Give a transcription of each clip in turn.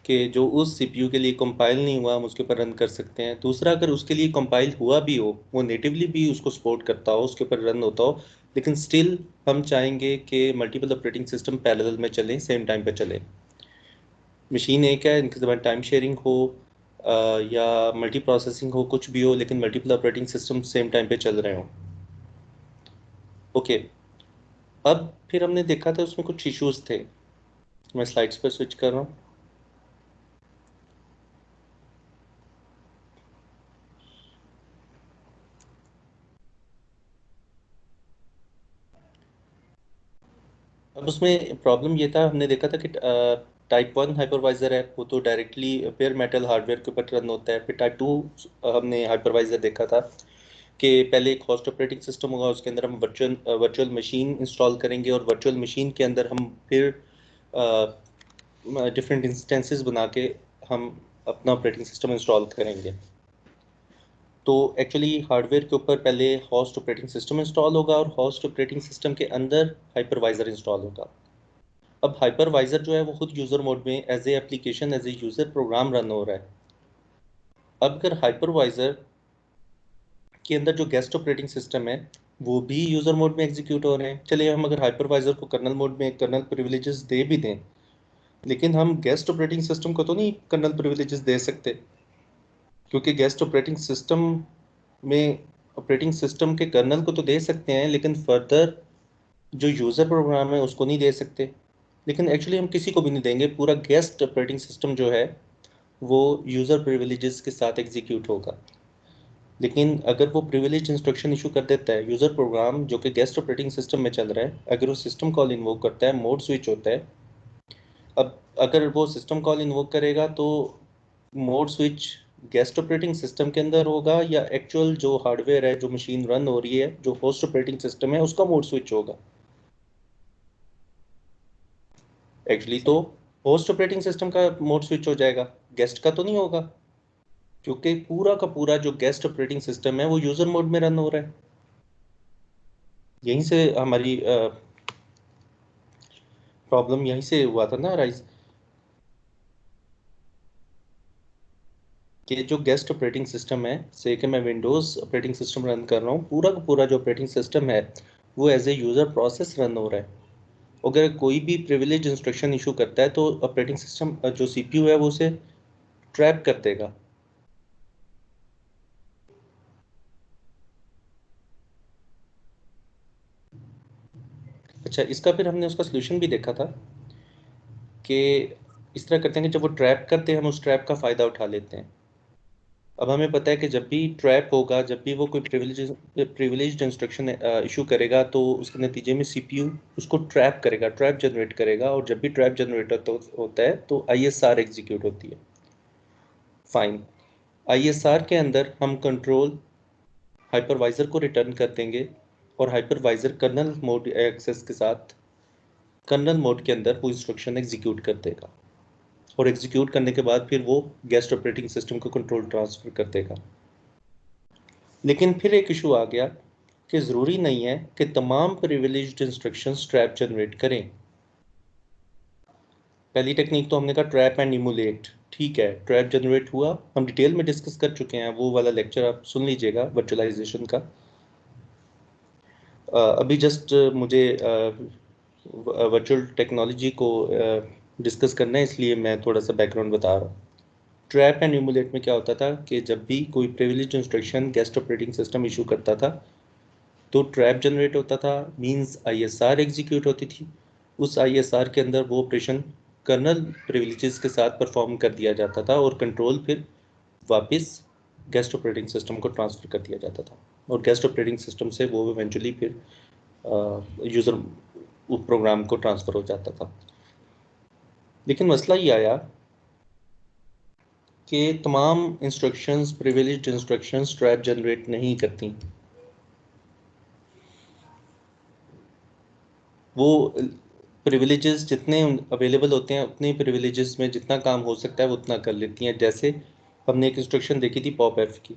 कि जो उस सीपीयू के लिए कंपाइल नहीं हुआ हम उसके ऊपर रन कर सकते हैं। दूसरा, अगर उसके लिए कंपाइल हुआ भी हो, वो नेटिवली भी उसको सपोर्ट करता हो, उसके ऊपर रन होता हो, लेकिन स्टिल हम चाहेंगे कि मल्टीपल ऑपरेटिंग सिस्टम पैरेलल में चलें, सेम टाइम पे चलें। मशीन एक है, इनके दरमियान टाइम शेयरिंग हो या मल्टी प्रोसेसिंग हो, कुछ भी हो, लेकिन multiple operating system same time पे चल रहे हो। ओके, अब फिर हमने देखा था उसमें कुछ इश्यूज थे। मैं स्लाइड्स पर स्विच कर रहा हूँ। अब उसमें प्रॉब्लम ये था, हमने देखा था कि टाइप 1 हाइपरवाइजर है, वो तो डायरेक्टली पेयर मेटल हार्डवेयर के ऊपर रन होता है। फिर टाइप 2 हमने हाइपरवाइजर देखा था कि पहले एक होस्ट ऑपरेटिंग सिस्टम होगा, उसके अंदर हम वर्चुअल मशीन इंस्टॉल करेंगे, और वर्चुअल मशीन के अंदर हम फिर डिफरेंट इंस्टेंसेस बना के हम अपना ऑपरेटिंग सिस्टम इंस्टॉल करेंगे। तो एक्चुअली हार्डवेयर के ऊपर पहले होस्ट ऑपरेटिंग सिस्टम इंस्टॉल होगा, और होस्ट ऑपरेटिंग सिस्टम के अंदर हाइपरवाइजर इंस्टॉल होगा। अब हाइपरवाइजर जो है वो खुद यूजर मोड में as a application, as a user program run हो रहा है। अब अगर हाइपरवाइजर के अंदर जो गेस्ट ऑपरेटिंग सिस्टम है वो भी यूजर मोड में एग्जीक्यूट हो रहे हैं, चलिए हम अगर हाइपरवाइजर को कर्नल मोड में कर्नल प्रिविलेजेस दे भी दें, लेकिन हम गेस्ट ऑपरेटिंग सिस्टम को तो नहीं कर्नल प्रिविलेजेस दे सकते, क्योंकि गेस्ट ऑपरेटिंग सिस्टम में ऑपरेटिंग सिस्टम के कर्नल को तो दे सकते हैं, लेकिन फर्दर जो यूजर प्रोग्राम है उसको नहीं दे सकते। लेकिन एक्चुअली हम किसी को भी नहीं देंगे, पूरा गेस्ट ऑपरेटिंग सिस्टम जो है वो यूजर प्रिविलेजेस के साथ एग्जीक्यूट होगा। लेकिन अगर वो प्रिविलेज इंस्ट्रक्शन इशू कर देता है, यूजर प्रोग्राम जो कि गेस्ट ऑपरेटिंग सिस्टम में चल रहा है, अगर वो सिस्टम कॉल इन्वोक करता है, मोड स्विच होता है। अब अगर वो सिस्टम कॉल इन्वोक करेगा तो mode switch guest operating system के अंदर होगा, या एक्चुअल जो हार्डवेयर है, जो मशीन रन हो रही है, जो होस्ट ऑपरेटिंग सिस्टम है, उसका मोड स्विच होगा। एक्चुअली तो होस्ट ऑपरेटिंग सिस्टम का मोड स्विच हो जाएगा, गेस्ट का तो नहीं होगा, क्योंकि पूरा का पूरा जो गेस्ट ऑपरेटिंग सिस्टम है वो यूजर मोड में रन हो रहा है। यहीं से हमारी प्रॉब्लम यहीं से हुआ था ना राइज, कि जो गेस्ट ऑपरेटिंग सिस्टम है, से कि मैं विंडोज ऑपरेटिंग सिस्टम रन कर रहा हूँ, पूरा का पूरा जो ऑपरेटिंग सिस्टम है वो as a user process run हो रहा है। अगर कोई भी प्रिविलेज इंस्ट्रक्शन इशू करता है तो ऑपरेटिंग सिस्टम जो सीपीयू है वो उसे ट्रैप कर देगा। अच्छा, इसका फिर हमने उसका सोल्यूशन भी देखा था कि इस तरह करते हैं कि जब वो ट्रैप करते हैं हम उस ट्रैप का फ़ायदा उठा लेते हैं। अब हमें पता है कि जब भी ट्रैप होगा, जब भी वो कोई प्रिविलेज्ड इंस्ट्रक्शन इशू करेगा, तो उसके नतीजे में सीपीयू उसको ट्रैप करेगा, ट्रैप जनरेट करेगा, और जब भी ट्रैप जनरेट होता है तो आईएसआर एग्जीक्यूट होती है। फाइन, आईएसआर के अंदर हम कंट्रोल हाइपरवाइजर को रिटर्न कर देंगे, और हाइपरवाइजर कर्नल मोड एक्सेस के साथ कर्नल मोड के अंदर वो इंस्ट्रक्शन एग्जीक्यूट कर देगा, और एग्जीक्यूट करने के बाद फिर वो गेस्ट ऑपरेटिंग सिस्टम को कंट्रोल ट्रांसफर कर देगा। लेकिन फिर एक इशू आ गया कि ज़रूरी नहीं है कि तमाम प्रिविलेज्ड इंस्ट्रक्शंस ट्रैप जनरेट करें। पहली टेक्निक तो हमने कहा ट्रैप एंड इमुलेट, ठीक है, ट्रैप जनरेट हुआ, हम डिटेल में डिस्कस कर चुके हैं, वो वाला लेक्चर आप सुन लीजिएगा वर्चुअलाइजेशन का। अभी जस्ट मुझे वर्चुअल टेक्नोलॉजी को डिस्कस करना है, इसलिए मैं थोड़ा सा बैकग्राउंड बता रहा हूँ। ट्रैप एंड इमुलेट में क्या होता था कि जब भी कोई privileged instruction guest operating system issue करता था तो ट्रैप जनरेट होता था, मींस आईएसआर एग्जीक्यूट होती थी। उस आईएसआर के अंदर वो ऑपरेशन कर्नल प्रिविलेजेस के साथ परफॉर्म कर दिया जाता था, और कंट्रोल फिर वापस गेस्ट ऑपरेटिंग सिस्टम को ट्रांसफ़र कर दिया जाता था, और गेस्ट ऑपरेटिंग सिस्टम से वो इवेंचुअली फिर यूज़र प्रोग्राम को ट्रांसफ़र हो जाता था। लेकिन मसला ये आया कि तमाम instructions, privileged instructions trap generate नहीं करती। वो प्रिविलेजेस जितने अवेलेबल होते हैं, उतने प्रिविलेजेस में जितना काम हो सकता है वो उतना कर लेती हैं। जैसे हमने एक इंस्ट्रक्शन देखी थी पॉप एफ की,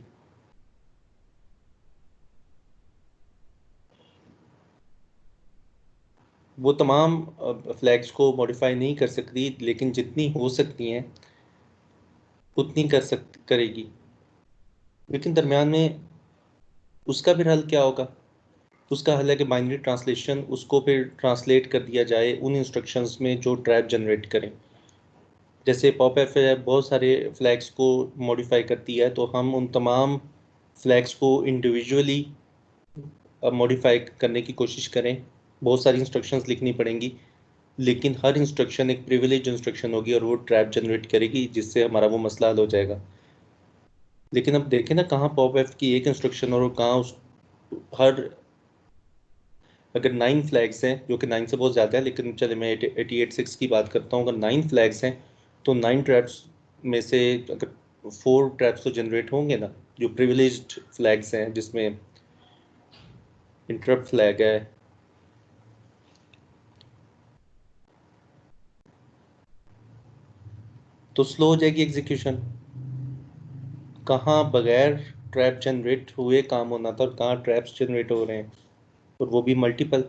वो तमाम फ्लैग्स को मॉडिफाई नहीं कर सकती, लेकिन जितनी हो सकती हैं उतनी करेगी, लेकिन दरम्यान में उसका फिर हल क्या होगा? उसका हल है कि बाइनरी ट्रांसलेशन, उसको फिर ट्रांसलेट कर दिया जाए उन इंस्ट्रक्शंस में जो ट्रैप जनरेट करें। जैसे पॉप एफ बहुत सारे फ्लैग्स को मॉडिफाई करती है, तो हम उन तमाम फ्लैग्स को इंडिविजुअली मॉडिफाई करने की कोशिश करें। बहुत सारी इंस्ट्रक्शंस लिखनी पड़ेंगी, लेकिन हर इंस्ट्रक्शन एक प्रिविलेज इंस्ट्रक्शन होगी और वो ट्रैप जनरेट करेगी, जिससे हमारा वो मसला हल हो जाएगा। लेकिन अब देखें ना, कहाँ पॉप एफ की एक इंस्ट्रक्शन और कहाँ उस हर, अगर 9 फ्लैग्स हैं, जो कि 9 से बहुत ज़्यादा है, लेकिन चले मैं 88.6 की बात करता हूँ, अगर 9 फ्लैग्स हैं तो 9 ट्रैप्स में से अगर 4 ट्रैप्स तो जनरेट होंगे ना, जो प्रिविलेज्ड फ्लैग्स हैं, जिसमें इंटरप्ट फ्लैग है, तो स्लो हो जाएगी एग्जीक्यूशन। कहाँ बगैर ट्रैप जनरेट हुए काम होना था और कहाँ ट्रैप्स जनरेट हो रहे हैं, और वो भी मल्टीपल।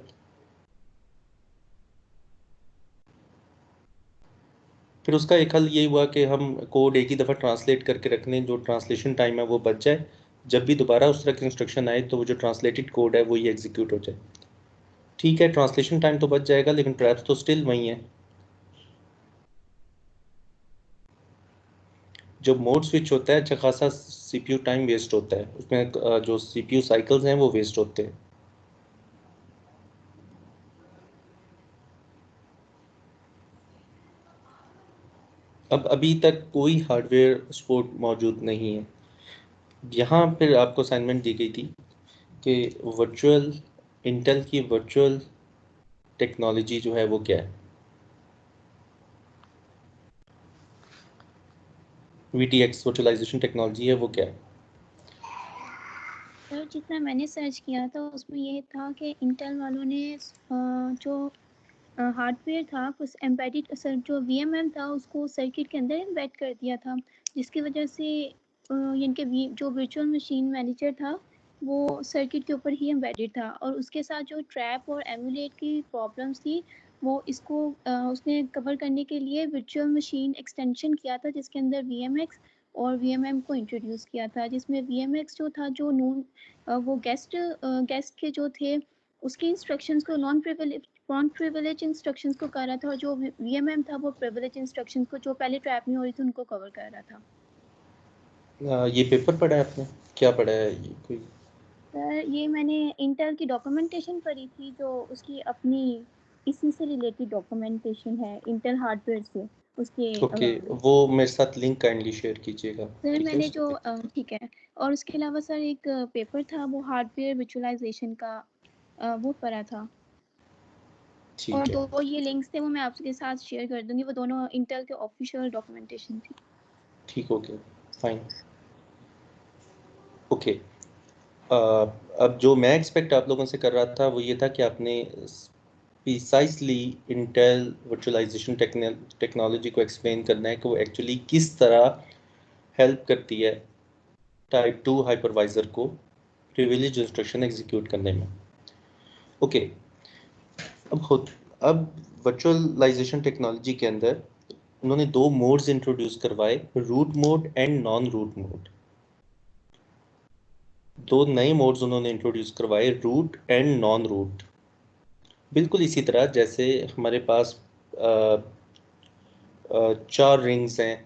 फिर उसका एक हल यही हुआ कि हम कोड एक ही दफ़ा ट्रांसलेट करके रख लें, जो ट्रांसलेशन टाइम है वो बच जाए। जब भी दोबारा उस तरह की इंस्ट्रक्शन आए तो वो जो ट्रांसलेटेड कोड है वो ही एग्जीक्यूट हो जाए। ठीक है, ट्रांसलेशन टाइम तो बच जाएगा, लेकिन ट्रैप्स तो स्टिल वही हैं। जब मोड स्विच होता है, अच्छा खासा सीपीयू टाइम वेस्ट होता है उसमें, जो सीपीयू साइकिल्स हैं वो वेस्ट होते हैं। अब अभी तक कोई हार्डवेयर सपोर्ट मौजूद नहीं है। यहाँ फिर आपको असाइनमेंट दी गई थी कि वर्चुअल इंटेल की वर्चुअल टेक्नोलॉजी जो है वो क्या है, वीटीएक्स वर्चुअलाइजेशन टेक्नोलॉजी है वो क्या है? सर जितना मैंने सर्च किया था उसमें ये था कि इंटेल वालों ने जो हार्डवेयर था उस एम्बेडेड सर जो वीएमएम था उसको सर्किट के अंदर एम्बेड कर दिया था, जिसकी वजह से यानी कि जो वर्चुअल मशीन मैनेजर था वो सर्किट के ऊपर ही एम्बेडेड था, और उसके साथ जो ट्रैप और एमुलेट की प्रॉब्लम्स थी वो इसको उसने कवर करने के लिए वर्चुअल मशीन एक्सटेंशन किया था, जिसके अंदर वीएमएक्स और वीएमएम को इंट्रोड्यूस किया था, जिसमें वीएमएक्स जो था जो वो गेस्ट के जो थे उसकी इंस्ट्रक्शंस को नॉन प्रिविलेज इंस्ट्रक्शंस को कर रहा था, और जो वीएमएम था वो प्रिविलेज इंस्ट्रक्शंस को जो पहले ट्रैप नहीं हो रही थी उनको कवर कर रहा था। ये पेपर पढ़ा है आपने? क्या पढ़ा है ये कोई? सर ये मैंने इंटेल की डॉक्यूमेंटेशन पढ़ी थी, जो उसकी अपनी इसी से रिलेटेड डॉक्यूमेंटेशन है इंटेल हार्डवेयर से उसके ओके, वो मेरे साथ लिंक काइंडली शेयर कीजिएगा। सर ठीक है, मैंने जो ठीक है, और उसके अलावा सर एक पेपर था वो हार्डवेयर विजुअलाइजेशन का, वो पढ़ा था। और ठीक है, दो ये लिंक्स थे वो मैं आपके साथ शेयर कर दूंगी, वो दोनों इंटेल के ऑफिशियल डॉक्यूमेंटेशन थी। ठीक, ओके, फाइन, ओके। अब जो मैं एक्सपेक्ट आप लोगों से कर रहा था वो ये था कि आपने प्रिसाइसली इंटेल वर्चुअलाइजेशन टेक्नोलॉजी को एक्सप्लेन करना है कि वो एक्चुअली किस तरह हेल्प करती है टाइप 2 हाइपरवाइजर को प्रिविलेज इंस्ट्रक्शन एग्जीक्यूट करने में। ओके, अब वर्चुअलाइजेशन टेक्नोलॉजी के अंदर उन्होंने दो मोड्स इंट्रोड्यूस करवाए, root mode and non root mode. दो नए मोड्स उन्होंने इंट्रोड्यूस करवाए, रूट एंड नॉन रूट। बिल्कुल इसी तरह जैसे हमारे पास चार रिंग्स हैं,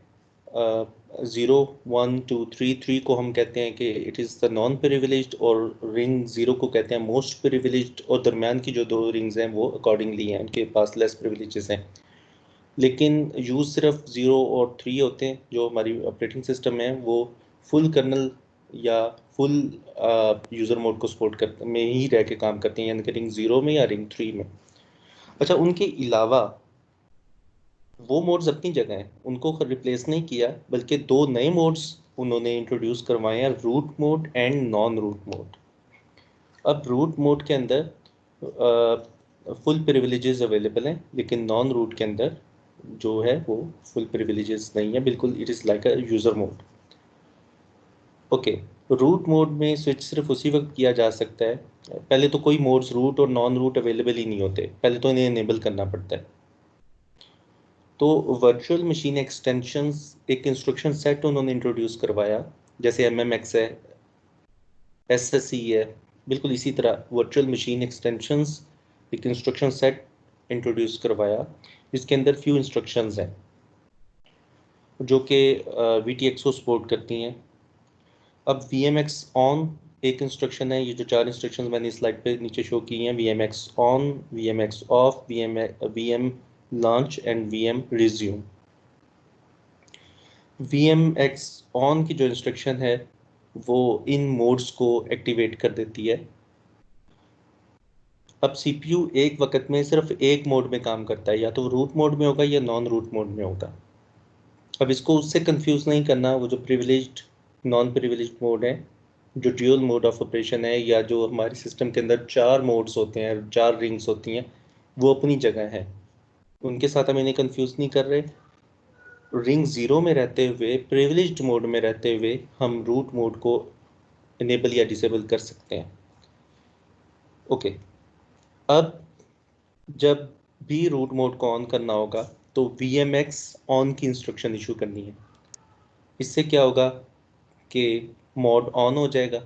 0 1 2 3। 3 को हम कहते हैं कि it is the non privileged, और रिंग 0 को कहते हैं मोस्ट प्रिविलेज्ड, और दरमियान की जो दो रिंग्स हैं वो अकॉर्डिंगली हैं, उनके पास लेस प्रिविलेजेस हैं। लेकिन यूज़ सिर्फ 0 और 3 होते हैं। जो हमारी ऑपरेटिंग सिस्टम है वो फुल कर्नल या फुल यूज़र मोड को सपोर्ट कर में ही रह के काम करते हैं, यानी कि रिंग 0 में या रिंग 3 में। अच्छा, उनके अलावा वो मोड्स अपनी जगह हैं, उनको रिप्लेस नहीं किया, बल्कि दो नए मोड्स उन्होंने इंट्रोड्यूस करवाए हैं, root mode and non root mode. अब रूट मोड के अंदर फुल प्रिविलेजेस अवेलेबल हैं, लेकिन नॉन रूट के अंदर जो है वो फुल प्रिविलेजेस नहीं है, बिल्कुल it is like a user mode. Okay, root mode में स्विच सिर्फ उसी वक्त किया जा सकता है, पहले तो कोई मोड्स रूट और नॉन रूट अवेलेबल ही नहीं होते, पहले तो इन्हें इनेबल करना पड़ता है। तो वर्चुअल मशीन एक्सटेंशंस एक इंस्ट्रक्शन सेट उन्होंने इंट्रोड्यूस करवाया, जैसे MMX है, SSE है, बिल्कुल इसी तरह वर्चुअल मशीन एक्सटेंशंस एक इंस्ट्रक्शन सेट इंट्रोड्यूस करवाया, जिसके अंदर फ्यू इंस्ट्रक्शंस हैं जो कि VTX को सपोर्ट करती हैं। अब VMX ऑन एक इंस्ट्रक्शन है, ये जो 4 इंस्ट्रक्शंस मैंने स्लाइड पे नीचे शो की हैं, VMX on, VMX of, VM launch and VM resume. VMX on की जो इंस्ट्रक्शन है वो इन मोड्स को एक्टिवेट कर देती है। अब CPU एक वक्त में सिर्फ एक मोड में काम करता है, या तो रूट मोड में होगा या नॉन रूट मोड में होगा। अब इसको उससे कंफ्यूज नहीं करना, वो जो प्रिविलेज्ड नॉन प्रिविलेज्ड मोड है, जो ड्यूअल मोड ऑफ ऑपरेशन है, या जो हमारे सिस्टम के अंदर 4 मोड्स होते हैं, 4 रिंग्स होती हैं, वो अपनी जगह है, उनके साथ हम इन्हें कंफ्यूज नहीं कर रहे। रिंग 0 में रहते हुए, प्रिविलेज्ड मोड में रहते हुए हम रूट मोड को इनेबल या डिसेबल कर सकते हैं। ओके, अब जब भी रूट मोड को ऑन करना होगा तो VMX ऑन की इंस्ट्रक्शन इशू करनी है। इससे क्या होगा कि मोड ऑन हो जाएगा।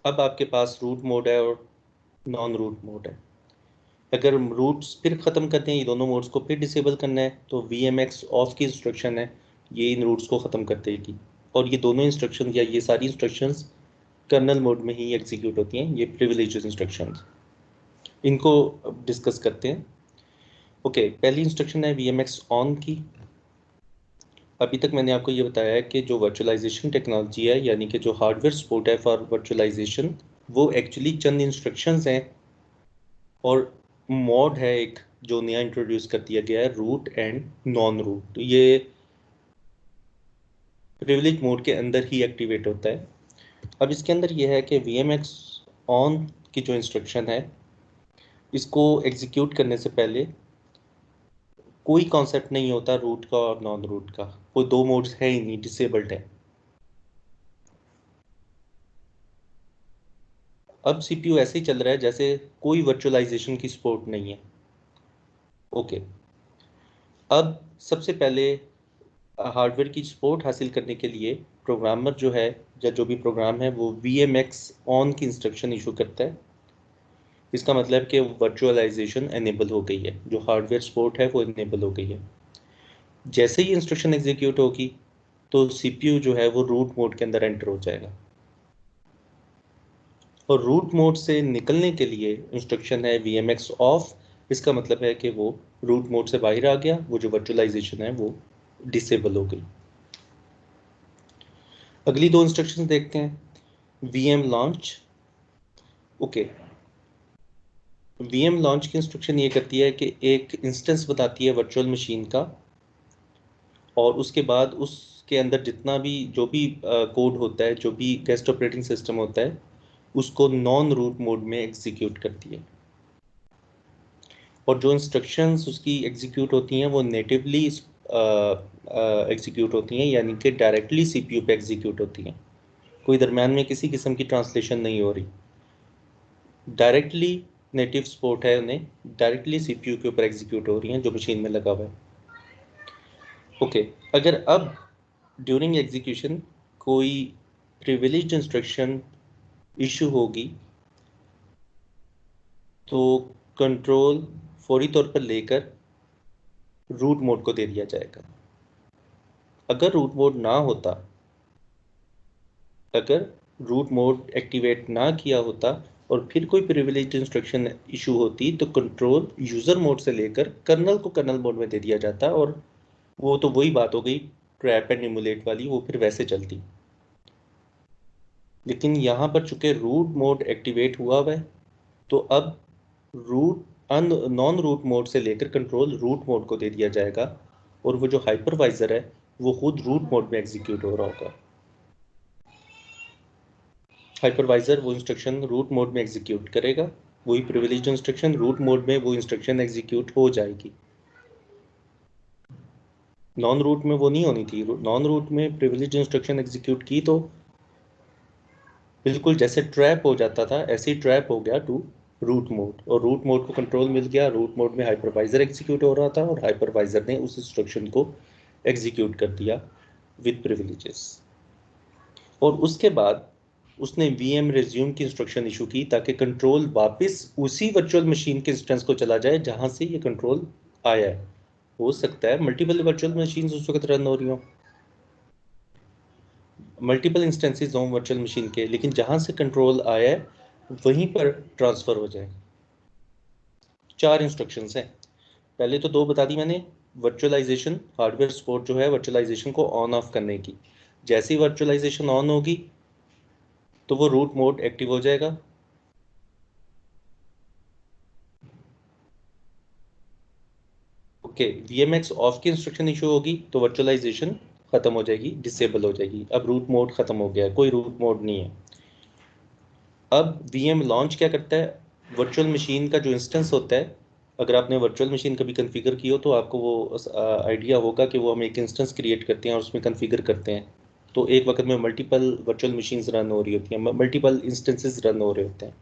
अब आपके पास रूट मोड है और नॉन रूट मोड है। अगर रूट्स फिर ख़त्म करते हैं, ये दोनों मोड्स को फिर डिसेबल करना है, तो VMX ऑफ की इंस्ट्रक्शन है, ये इन रूट्स को ख़त्म कर देगी। और ये दोनों इंस्ट्रक्शन या ये सारी इंस्ट्रक्शंस कर्नल मोड में ही एग्जीक्यूट होती हैं, ये प्रिविलेजेस इंस्ट्रक्शंस। इनको डिस्कस करते हैं। ओके, पहली इंस्ट्रक्शन है VMX ऑन की। अभी तक मैंने आपको ये बताया है कि जो वर्चुअलाइजेशन टेक्नोलॉजी है, यानी कि जो हार्डवेयर सपोर्ट है फॉर वर्चुअलाइजेशन, वो एक्चुअली चंद इंस्ट्रक्शंस हैं और मॉड है एक जो नया इंट्रोड्यूस कर दिया गया है, रूट एंड नॉन रूट। तो ये प्रिविलेज मोड के अंदर ही एक्टिवेट होता है। अब इसके अंदर ये है कि VMX ऑन की जो इंस्ट्रक्शन है, इसको एग्जीक्यूट करने से पहले कोई कॉन्सेप्ट नहीं होता रूट का और नॉन रूट का, वो 2 मोड्स है ही नहीं, डिसेबल्ड है। अब CPU ऐसे ही चल रहा है जैसे कोई वर्चुअलाइजेशन की सपोर्ट नहीं है। ओके, अब सबसे पहले हार्डवेयर की सपोर्ट हासिल करने के लिए प्रोग्रामर जो है, या जो भी प्रोग्राम है, वो VMX ऑन की इंस्ट्रक्शन इशू करता है। इसका मतलब कि वर्चुअलाइजेशन एनेबल हो गई है, जो हार्डवेयर सपोर्ट है वो एनेबल हो गई है। जैसे ही इंस्ट्रक्शन एग्जीक्यूट होगी तो CPU जो है वो रूट मोड के अंदर एंटर हो जाएगा, और रूट मोड से निकलने के लिए इंस्ट्रक्शन है VMX ऑफ। इसका मतलब है कि वो रूट मोड से बाहर आ गया, वो जो वर्चुअलाइजेशन है वो डिसेबल हो गई। अगली 2 इंस्ट्रक्शन देखते हैं। VM launch. Okay, VM launch की इंस्ट्रक्शन ये करती है कि एक इंस्टेंस बताती है वर्चुअल मशीन का, और उसके बाद उसके अंदर जितना भी जो भी कोड होता है, जो भी गेस्ट ऑपरेटिंग सिस्टम होता है, उसको नॉन रूट मोड में एग्जीक्यूट करती है। और जो इंस्ट्रक्शंस उसकी एग्जीक्यूट होती हैं वो नेटिवली एग्जीक्यूट होती हैं, यानी कि डायरेक्टली CPU पे एग्जीक्यूट होती हैं। कोई दरम्यान में किसी किस्म की ट्रांसलेशन नहीं हो रही, डायरेक्टली नेटिव सपोर्ट है, उन्हें डायरेक्टली CPU के ऊपर एग्जीक्यूट हो रही हैं जो मशीन में लगा हुआ है। ओके, अगर अब ड्यूरिंग एग्जीक्यूशन कोई प्रिविलेज्ड इंस्ट्रक्शन इशू होगी तो कंट्रोल फौरी तौर पर लेकर रूट मोड को दे दिया जाएगा। अगर रूट मोड ना होता, अगर रूट मोड एक्टिवेट ना किया होता और फिर कोई प्रिविलेज्ड इंस्ट्रक्शन इशू होती, तो कंट्रोल यूज़र मोड से लेकर कर्नल को कर्नल मोड में दे दिया जाता, और वो तो वही बात हो गई ट्रैप एंड इमुलेट वाली, वो फिर वैसे चलती। लेकिन यहाँ पर चूंकि रूट मोड एक्टिवेट हुआ हुआ है, तो अब रूट नॉन रूट मोड से लेकर कंट्रोल रूट मोड को दे दिया जाएगा, और वो जो हाइपरवाइजर है वो खुद रूट मोड में एग्जीक्यूट हो रहा होगा। हाइपरवाइजर वो इंस्ट्रक्शन रूट मोड में एग्जीक्यूट करेगा, वही प्रिविलेज्ड इंस्ट्रक्शन रूट मोड में वो इंस्ट्रक्शन एग्जीक्यूट हो जाएगी। नॉन रूट में वो नहीं होनी थी। नॉन रूट में प्रिविलेज्ड इंस्ट्रक्शन एग्जीक्यूट की तो बिल्कुल जैसे ट्रैप हो जाता था, ऐसे ही ट्रैप हो गया टू रूट मोड, और रूट मोड को कंट्रोल मिल गया। रूट मोड में हाइपरवाइजर एग्जीक्यूट हो रहा था और हाइपरवाइजर ने उस इंस्ट्रक्शन को एग्जीक्यूट कर दिया विद प्रिविलेजेस। और उसके बाद उसने वीएम रिज्यूम की इंस्ट्रक्शन इशू की ताकि कंट्रोल वापस उसी वर्चुअल मशीन के इंस्टेंस को चला जाए जहां से ये कंट्रोल आया है। हो सकता है मल्टीपल वर्चुअल मशीन उस वक्त रन हो रही हो, मल्टीपल इंस्टेंसेस हों वर्चुअल मशीन के, लेकिन जहां से कंट्रोल आया है वहीं पर ट्रांसफर हो जाए। 4 इंस्ट्रक्शंस हैं। पहले तो 2 बता दी मैंने, वर्चुअलाइजेशन, हार्डवेयर सपोर्ट जो है वर्चुअलाइजेशन को ऑन ऑफ करने की। जैसे ही वर्चुअलाइजेशन ऑन होगी तो वो रूट मोड एक्टिव हो जाएगा। ओके, वीएमएक्स ऑफ की इंस्ट्रक्शन इशू होगी तो वर्चुअलाइजेशन खत्म हो जाएगी, डिसेबल हो जाएगी। अब रूट मोड खत्म हो गया है, कोई रूट मोड नहीं है। अब वीएम लॉन्च क्या करता है, वर्चुअल मशीन का जो इंस्टेंस होता है, अगर आपने वर्चुअल मशीन कभी कन्फिगर की हो तो आपको वो आइडिया होगा कि वो हम एक इंस्टेंस क्रिएट करते हैं और उसमें कन्फिगर करते हैं। तो एक वक्त में मल्टीपल वर्चुअल मशीन्स रन हो रही होती हैं, मल्टीपल इंस्टेंसेस रन हो रहे होते हैं।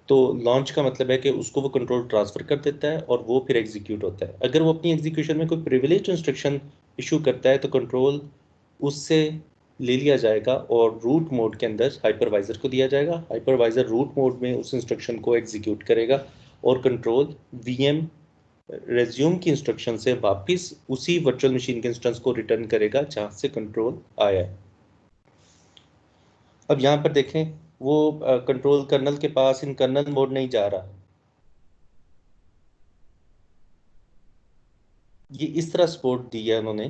तो लॉन्च का मतलब है कि उसको वो कंट्रोल ट्रांसफर कर देता है और वो फिर एग्जीक्यूट होता है। अगर वो अपनी एग्जीक्यूशन में कोई प्रिविलेज इंस्ट्रक्शन इशू करता है तो कंट्रोल उससे ले लिया जाएगा और रूट मोड के अंदर हाइपरवाइजर को दिया जाएगा। हाइपरवाइजर रूट मोड में उस इंस्ट्रक्शन को एग्जीक्यूट करेगा और कंट्रोल वीएम रेज्यूम की इंस्ट्रक्शन से वापस उसी वर्चुअल मशीन के इंस्टेंस को रिटर्न करेगा जहां से कंट्रोल आया है। अब यहाँ पर देखें, वो कंट्रोल कर्नल के पास इन कर्नल मोड नहीं जा रहा। ये इस तरह सपोर्ट दी है उन्होंने।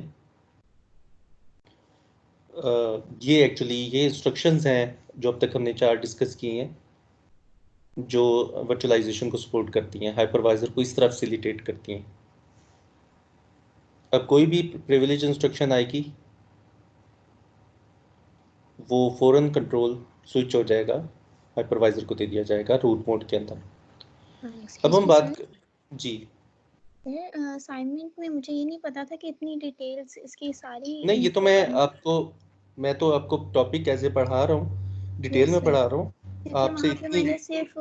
ये एक्चुअली ये इंस्ट्रक्शंस हैं जो अब तक हमने 4 डिस्कस किए हैं, जो वर्चुअलाइजेशन को सपोर्ट करती हैं, हाइपरवाइजर को इस तरह फैसिलिटेट करती हैं। अब कोई भी प्रिविलेज इंस्ट्रक्शन आएगी वो फौरन कंट्रोल स्विच हो जाएगा, हाइपरवाइजर को दे दिया जाएगा रूट मोड के अंदर। अब एक्सक्यूज हम मी बात सर, जी। असाइनमेंट में मुझे ये नहीं पता था कि इतनी डिटेल्स इसकी सारी नहीं, ये तो इनको करनी। मैं तो आपको टॉपिक कैसे पढ़ा रहा हूँ, डिटेल यस में सर, पढ़ा रहा हूँ क्योंकि आपसे वहाँ पे इतनी। मैंने सिर्फ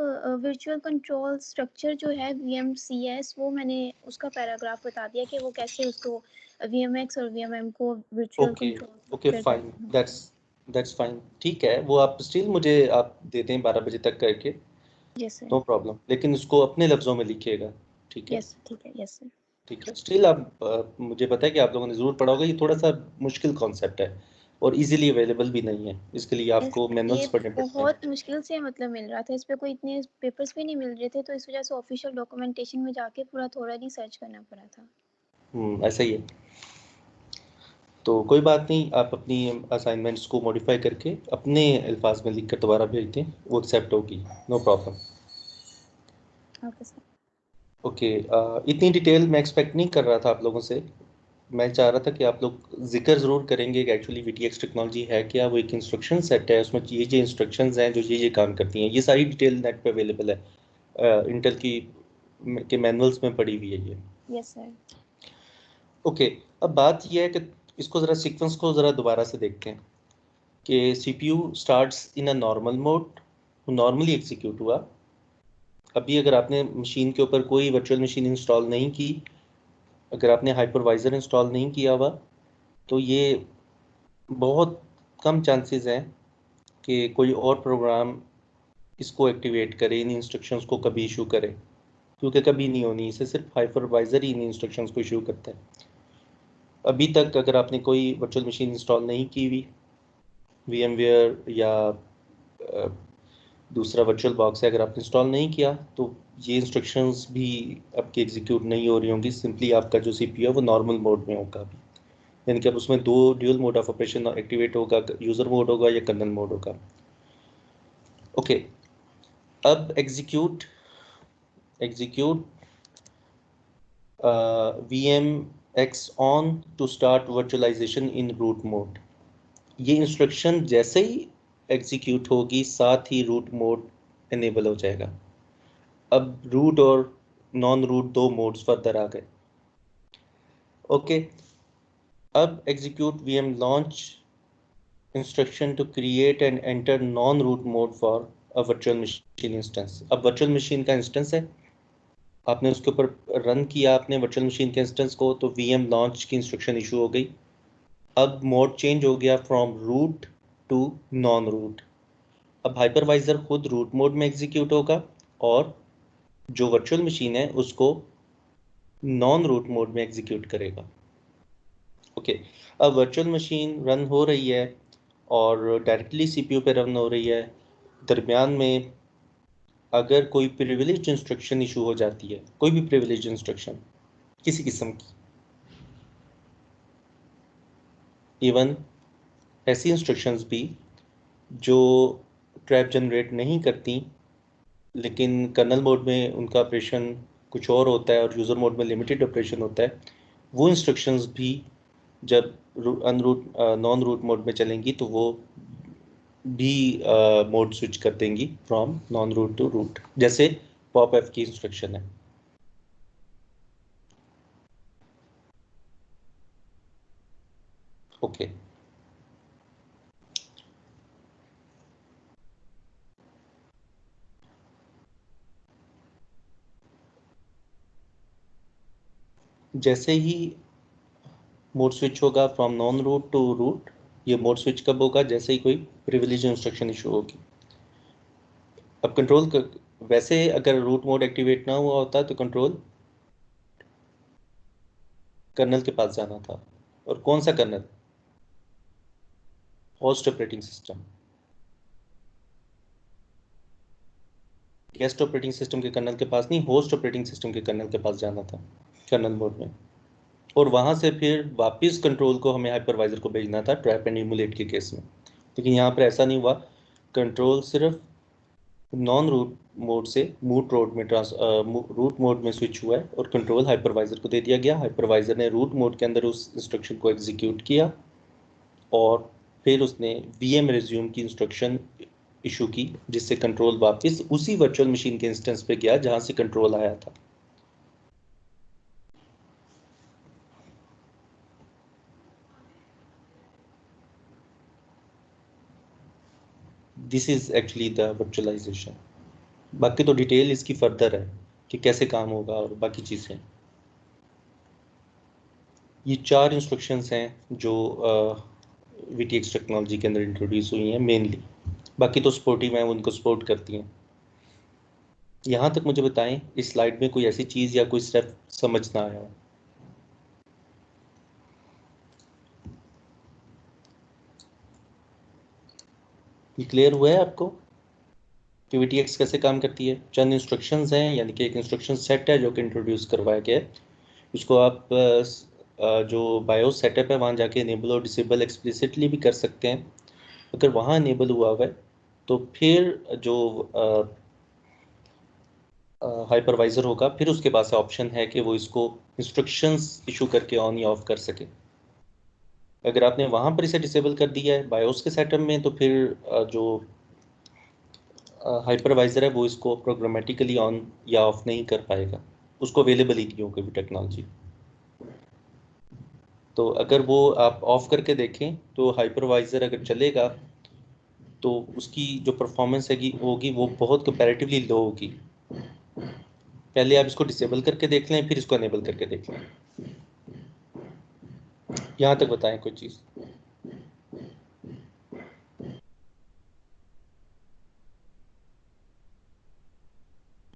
वर्चुअल कंट्रोल स्ट्रक्चर जो है VMCS वो मैंने उसका पैराग्राफ बता दिया कि वो कैसे उसको VMX और VMM को virtual okay, control okay structure fine, करते हैं। दैट्स फाइन, ठीक है। वो आप स्टिल मुझे आप देते हैं 12 बजे तक करके, यस सर, नो प्रॉब्लम, लेकिन उसको अपने लफ्जों में लिखिएगा, ठीक है। यस ठीक है, यस सर। ठीक है, स्टिल आप मुझे पता है कि आप लोगों ने ज़रूर पढ़ा होगा। ये थोड़ा सा मुश्किल कॉन्सेप्ट है और इजीली अवेलेबल भी नहीं है, इसके लिए आपको ये मैनुअल्स पढ़ने पड़ते हैं। बहुत मुश्किल से मतलब मिल रहा था, इस पे कोई इतने पेपर्स भी नहीं मिल रहे थे, तो इस वजह से ऑफिशियल डॉक्यूमेंटेशन में जाके पूरा थोड़ा रिसर्च करना पड़ा था। ऐसा ही है। तो कोई बात नहीं, आप अपनी असाइनमेंट्स को मॉडिफाई करके अपने अल्फाज में लिख कर दोबारा भेज दें, वो एक्सेप्ट होगी, no problem. Okay sir. Okay, इतनी डिटेल मैं एक्सपेक्ट नहीं कर रहा था आप लोगों से। मैं चाह रहा था कि आप लोग जिक्र ज़रूर करेंगे कि एक्चुअली VTX टेक्नोलॉजी है क्या, वो एक इंस्ट्रक्शन सेट है, उसमें ये इंस्ट्रक्शंस हैं जो ये काम करती हैं। ये सारी डिटेल नेट पे अवेलेबल है, इंटेल की के मैनुअल्स में पड़ी हुई है ये। Yes sir. ओके, अब बात ये है कि इसको ज़रा सीक्वेंस को ज़रा दोबारा से देखते हैं कि CPU starts in a normal mode, normally execute हुआ। अभी अगर आपने मशीन के ऊपर कोई वर्चुअल मशीन इंस्टॉल नहीं की, अगर आपने हाइपरवाइजर इंस्टॉल नहीं किया हुआ, तो ये बहुत कम चांसेस हैं कि कोई और प्रोग्राम इसको एक्टिवेट करे, इन इंस्ट्रक्शंस को कभी इशू करे, क्योंकि कभी नहीं होनी, इसे सिर्फ हाइपरवाइजर ही इन इंस्ट्रक्शंस को इशू करता है। अभी तक अगर आपने कोई वर्चुअल मशीन इंस्टॉल नहीं की हुई, VMware या दूसरा वर्चुअल बॉक्स है, अगर आपने इंस्टॉल नहीं किया तो ये इंस्ट्रक्शंस भी आपकी एग्जीक्यूट नहीं हो रही होंगी। सिंपली आपका जो CPU है वो नॉर्मल मोड में होगा अभी, यानी कि अब उसमें 2 dual mode of operation activate होगा, यूज़र मोड होगा या कर्नल मोड होगा। ओके, अब execute VMX on to start virtualization in root mode. ये इंस्ट्रक्शन जैसे ही एग्जीक्यूट होगी साथ ही रूट मोड इनेबल हो जाएगा। अब रूट और नॉन रूट 2 मोड्स फर्दर आ गए। ओके, अब execute VM launch instruction to create and enter non root mode for virtual machine instance. अब वर्चुअल मशीन का इंस्टेंस है, आपने उसके ऊपर रन किया आपने वर्चुअल मशीन के इंस्टेंस को, तो वीएम लॉन्च की इंस्ट्रक्शन इशू हो गई। अब मोड चेंज हो गया from root to non root. अब हाइपरवाइजर खुद रूट मोड में एग्जीक्यूट होगा और जो वर्चुअल मशीन है उसको नॉन रूट मोड में एग्जीक्यूट करेगा। ओके, अब वर्चुअल मशीन रन हो रही है और डायरेक्टली सीपीयू पे रन हो रही है। दरमियान में अगर कोई प्रिविलेज्ड इंस्ट्रक्शन इशू हो जाती है, कोई भी प्रिविलेज्ड इंस्ट्रक्शन किसी किस्म की, इवन ऐसी इंस्ट्रक्शंस भी जो ट्रैप जनरेट नहीं करती लेकिन कर्नल मोड में उनका ऑपरेशन कुछ और होता है और यूज़र मोड में लिमिटेड ऑपरेशन होता है, वो इंस्ट्रक्शंस भी जब अनरूट नॉन रूट मोड में चलेंगी तो वो भी मोड स्विच कर देंगी from non root to root, जैसे पॉप एफ की इंस्ट्रक्शन है। ओके, जैसे ही मोड स्विच होगा from non root to root, ये मोड स्विच कब होगा? जैसे ही कोई प्रिविलेज इंस्ट्रक्शन इशू होगी। अब कंट्रोल वैसे अगर रूट मोड एक्टिवेट ना हुआ होता तो कंट्रोल कर्नल के पास जाना था। और कौन सा kernel? Host operating system. Guest operating system के कर्नल के पास नहीं, होस्ट ऑपरेटिंग सिस्टम के कर्नल के पास जाना था कर्नल मोड में। और वहां से फिर वापस कंट्रोल को हमें हाइपरवाइजर को भेजना था ट्रैप एंड इमुलेट के केस में। लेकिन यहाँ पर ऐसा नहीं हुआ, कंट्रोल सिर्फ नॉन रूट मोड से रूट मोड में स्विच हुआ है और कंट्रोल हाइपरवाइजर को दे दिया गया। हाइपरवाइजर ने रूट मोड के अंदर उस इंस्ट्रक्शन को एग्जीक्यूट किया और फिर उसने वीएम रिज्यूम की इंस्ट्रक्शन इशू की, जिससे कंट्रोल वापस उसी वर्चुअल मशीन के इंस्टेंस पे गया जहां से कंट्रोल आया था। This is actually the virtualization. बाकी तो डिटेल इसकी फर्दर है कि कैसे काम होगा और बाकी चीज़ें। ये 4 इंस्ट्रक्शंस हैं जो वीटीएक्स टेक्नोलॉजी के अंदर इंट्रोड्यूस हुई हैं मेनली। बाकी तो सपोर्टिव हैं, उनको सपोर्ट करती हैं। यहाँ तक मुझे बताएं इस स्लाइड में कोई ऐसी चीज़ या कोई स्टेप समझ ना आया हो। ये क्लियर हुआ है आपको कि वीटीएक्स कैसे काम करती है? चंद इंस्ट्रक्शंस हैं, यानी कि एक इंस्ट्रक्शन सेट है जो कि इंट्रोड्यूस करवाया गया है। इसको आप जो बायोस सेटअप है वहाँ जाके इनेबल और डिसेबल एक्सप्लिसिटली भी कर सकते हैं। अगर वहाँ इनेबल हुआ हुआ है तो फिर जो हाइपरवाइजर होगा फिर उसके पास ऑप्शन है कि वो इसको इंस्ट्रक्शंस इशू करके ऑन या ऑफ कर सके। अगर आपने वहाँ पर इसे डिसेबल कर दिया है बायोस के सेटअप में, तो फिर जो हाइपरवाइजर है वो इसको प्रोग्रामेटिकली ऑन या ऑफ नहीं कर पाएगा, उसको अवेलेबल ही नहीं होगी टेक्नोलॉजी। तो अगर वो आप ऑफ करके देखें तो हाइपरवाइजर अगर चलेगा तो उसकी जो परफॉर्मेंस होगी वो बहुत कंपैरेटिवली लो होगी। पहले आप इसको डिसेबल करके देख लें, फिर इसको अनेबल करके देख लें। यहाँ तक बताएं कोई चीज़।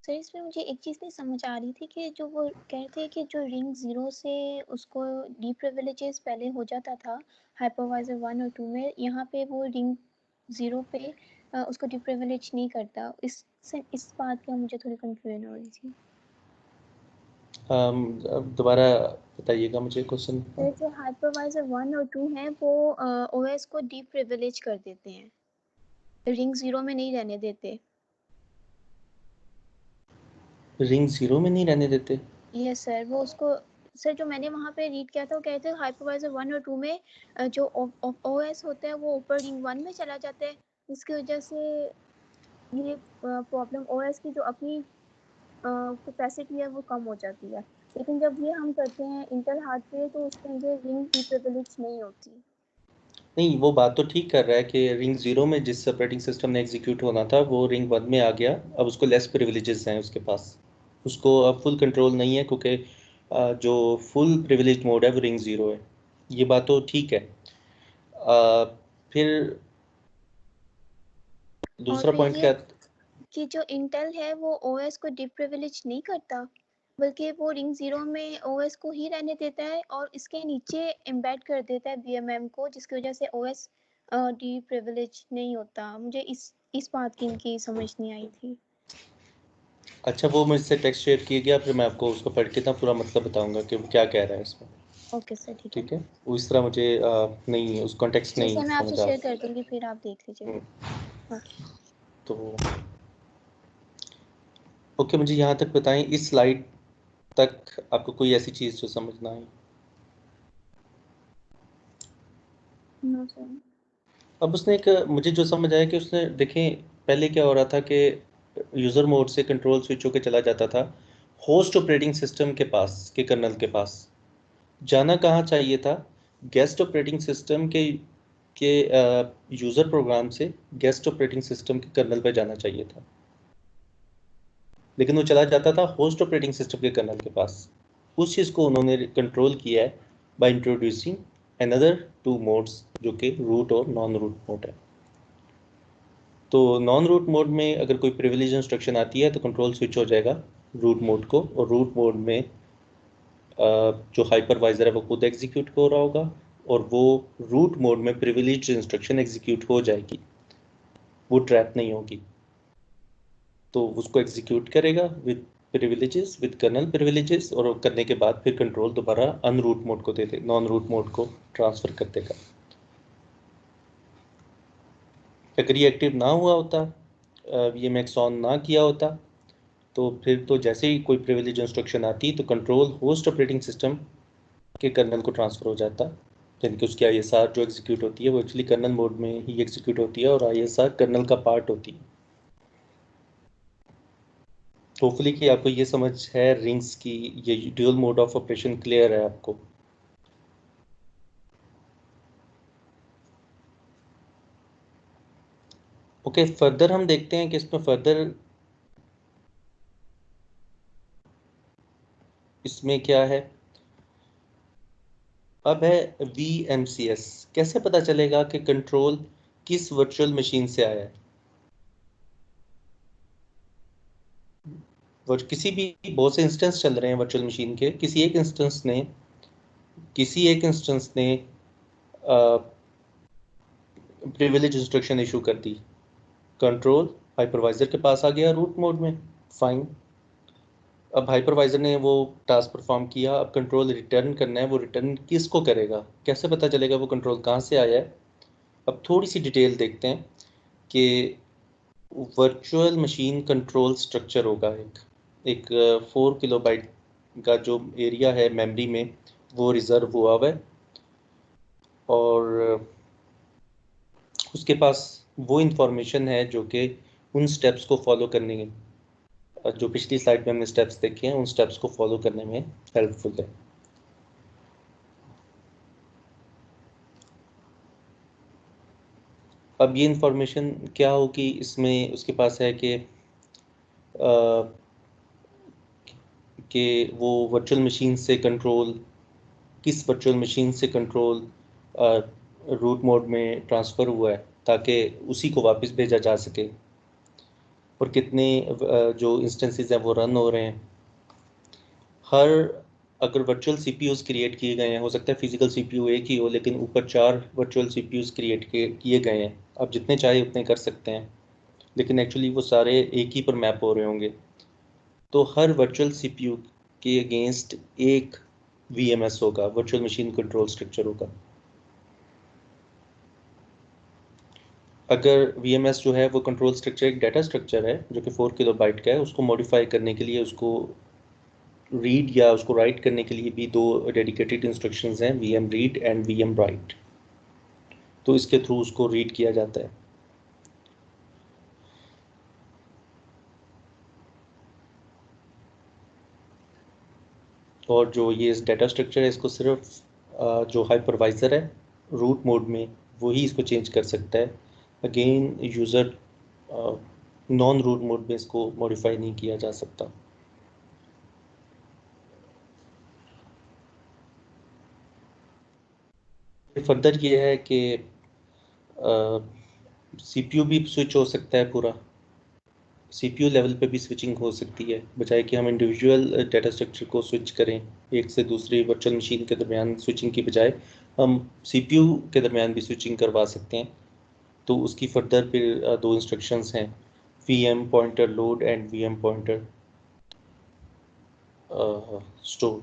सर इसमें मुझे एक चीज़ नहीं समझ आ रही थी कि जो वो कहते हैं कि जो रिंग 0 से उसको डी प्रिविलेजेस पहले हो जाता था हाइपरवाइजर 1 और 2 में, यहाँ पे वो रिंग 0 पे उसको डी प्रिविलेज नहीं करता। इस बात का मुझे थोड़ी कंफ्यूजन हो रही थी। अब दोबारा बताइएगा मुझे क्वेश्चन। तो जो हाइपरवाइजर 1 और 2 हैं वो ओएस को डी प्रिविलेज कर देते हैं, रिंग 0 में नहीं रहने देते। रिंग 0 में नहीं रहने देते? यस सर, वो उसको सर जो मैंने वहाँ पे रीड किया था वो कहते हैं हाइपरवाइजर 1 और 2 में जो ओएस होता है वो ऊपर रिंग 1 में चला जाता है, जिसकी वजह से ये प्रॉब्लम ओएस की जो अपनी कैपेसिटी है वो कम हो जाती है। लेकिन जब ये हम करते हैं इंटेल हार्डवेयर तो उसके अंदर रिंग की प्रिविलेज नहीं होती। नहीं, वो बात तो ठीक कर रहा है कि रिंग 0 में जिस ऑपरेटिंग सिस्टम ने एग्जीक्यूट होना था वो रिंग 1 में आ गया, अब उसको लेस प्रिविलेजेस हैं उसके पास, उसको अब फुल कंट्रोल नहीं है, क्योंकि जो फुल प्रिविलेज मोड है वो रिंग 0 है। ये बात तो ठीक है। फिर और दूसरा फिर पॉइंट ये क्या? कि जो इंटेल है वो ओएस को डिप्रिविलेज नहीं करता, बल्कि वो रिंग 0 में ओएस को ही रहने देता है और इसके नीचे एम्बेड कर देता है वीएमएम को, जिसकी वजह से ओएस डिप्रिविलेज नहीं होता। मुझे इस बात की इनकी समझ नहीं आई थी। अच्छा, वो मुझसे टेक्स्ट शेयर किया गया, फिर मैं आपको उसको पढ़ के ना पूरा मतलब बताऊंगा कि वो क्या कह रहा है इसमें। ओके सर, ठीक है। ठीक है, वो इस तरह मुझे नहीं, उस कॉन्टेक्स्ट जी नहीं सर, मैं आपसे समझ आ शेयर रहा। कर दूंगी, फिर आप देख लीजिएगा। ओके। तो ओके, मुझे यहाँ तक बताएं, इस स्लाइड तक आपको कोई ऐसी चीज़ जो समझ ना आई? No sir. अब उसने एक, मुझे जो समझ आया कि उसने, देखें पहले क्या हो रहा था कि यूज़र मोड से कंट्रोल स्विच होकर चला जाता था होस्ट ऑपरेटिंग सिस्टम के पास, के कर्नल के पास। जाना कहाँ चाहिए था? गेस्ट ऑपरेटिंग सिस्टम के यूज़र प्रोग्राम से गेस्ट ऑपरेटिंग सिस्टम के कर्नल पे जाना चाहिए था, लेकिन वो चला जाता था होस्ट ऑपरेटिंग सिस्टम के कर्नल के पास। उस चीज़ को उन्होंने कंट्रोल किया है by introducing another two modes, जो कि रूट और नॉन रूट मोड है। तो नॉन रूट मोड में अगर कोई प्रिविलेज इंस्ट्रक्शन आती है तो कंट्रोल स्विच हो जाएगा रूट मोड को, और रूट मोड में जो हाइपरवाइजर है वो खुद एग्जीक्यूट हो रहा होगा, और वो रूट मोड में प्रिविलेज इंस्ट्रक्शन एग्जीक्यूट हो जाएगी, वो ट्रैप नहीं होगी। तो उसको एग्जीक्यूट करेगा with privileges, with kernel privileges, और वो करने के बाद फिर कंट्रोल दोबारा अनरूट मोड को दे दे, नॉन रूट मोड को ट्रांसफर कर देगा। अगर ये एक्टिव ना हुआ होता, ये मैक्स ऑन ना किया होता, तो फिर तो जैसे ही कोई प्रिविलेज इंस्ट्रक्शन आती तो कंट्रोल होस्ट ऑपरेटिंग सिस्टम के कर्नल को ट्रांसफ़र हो जाता, यानी कि उसकी आईएसआर जो एग्जीक्यूट होती है वो एक्चुअली कर्नल मोड में ही एग्जीक्यूट होती है, और आईएसआर कर्नल का पार्ट होती है। होपफुली कि आपको ये समझ है रिंग्स की, ये dual mode of operation clear है आपको? ओके, फर्दर हम देखते हैं कि इसमें फर्दर इसमें क्या है। अब है VMCS। कैसे पता चलेगा कि कंट्रोल किस वर्चुअल मशीन से आया है? किसी भी बहुत से इंस्टेंस चल रहे हैं वर्चुअल मशीन के, किसी एक इंस्टेंस ने प्रिविलेज इंस्ट्रक्शन इशू कर दी, कंट्रोल हाइपरवाइजर के पास आ गया रूट मोड में, फाइन। अब हाइपरवाइजर ने वो टास्क परफॉर्म किया, अब कंट्रोल रिटर्न करना है, वो रिटर्न किसको करेगा? कैसे पता चलेगा वो कंट्रोल कहाँ से आया है? अब थोड़ी सी डिटेल देखते हैं कि वर्चुअल मशीन कंट्रोल स्ट्रक्चर होगा एक एक 4 किलोबाइट का जो एरिया है मेमोरी में, वो रिज़र्व हुआ हुआ है, और उसके पास वो इंफॉर्मेशन है जो कि उन स्टेप्स को फॉलो करने में, जो पिछली स्लाइड में हमने स्टेप्स देखे हैं, उन स्टेप्स को फॉलो करने में हेल्पफुल है। अब ये इंफॉर्मेशन क्या होगी इसमें, उसके पास है कि वो वर्चुअल मशीन से कंट्रोल, किस वर्चुअल मशीन से कंट्रोल रूट मोड में ट्रांसफ़र हुआ है ताकि उसी को वापस भेजा जा सके, और कितने जो इंस्टेंसेस हैं वो रन हो रहे हैं। हर, अगर वर्चुअल सीपीयूज़ क्रिएट किए गए हैं, हो सकता है फिजिकल सीपीयू एक ही हो लेकिन ऊपर 4 वर्चुअल सीपीयूज़ क्रिएट किए गए हैं, आप जितने चाहे उतने कर सकते हैं, लेकिन एक्चुअली वो सारे एक ही पर मैप हो रहे होंगे। तो हर वर्चुअल सीपीयू के अगेंस्ट एक वीएमएस होगा, वर्चुअल मशीन कंट्रोल स्ट्रक्चर होगा। अगर वीएमएस जो है वो कंट्रोल स्ट्रक्चर एक डाटा स्ट्रक्चर है जो कि 4 किलोबाइट का है, उसको मॉडिफाई करने के लिए, उसको रीड या उसको राइट करने के लिए भी दो डेडिकेटेड इंस्ट्रक्शंस हैं, VM read and VM right. तो इसके थ्रू उसको रीड किया जाता है। और जो ये डाटा स्ट्रक्चर है इसको सिर्फ जो हाइपरवाइज़र है रूट मोड में वही इसको चेंज कर सकता है। Again user non root mode में इसको मॉडिफाई नहीं किया जा सकता। फर्दर ये है कि सीपीयू भी स्विच हो सकता है पूरा, सीपीयू लेवल पे भी स्विचिंग हो सकती है, बजाय कि हम इंडिविजुअल डाटा स्ट्रक्चर को स्विच करें एक से दूसरी वर्चुअल मशीन के दरमियान स्विचिंग की बजाय हम सीपीयू के दरमियान भी स्विचिंग करवा सकते हैं। तो उसकी फर्दर फिर दो इंस्ट्रक्शंस हैं, VM pointer load and VM pointer store.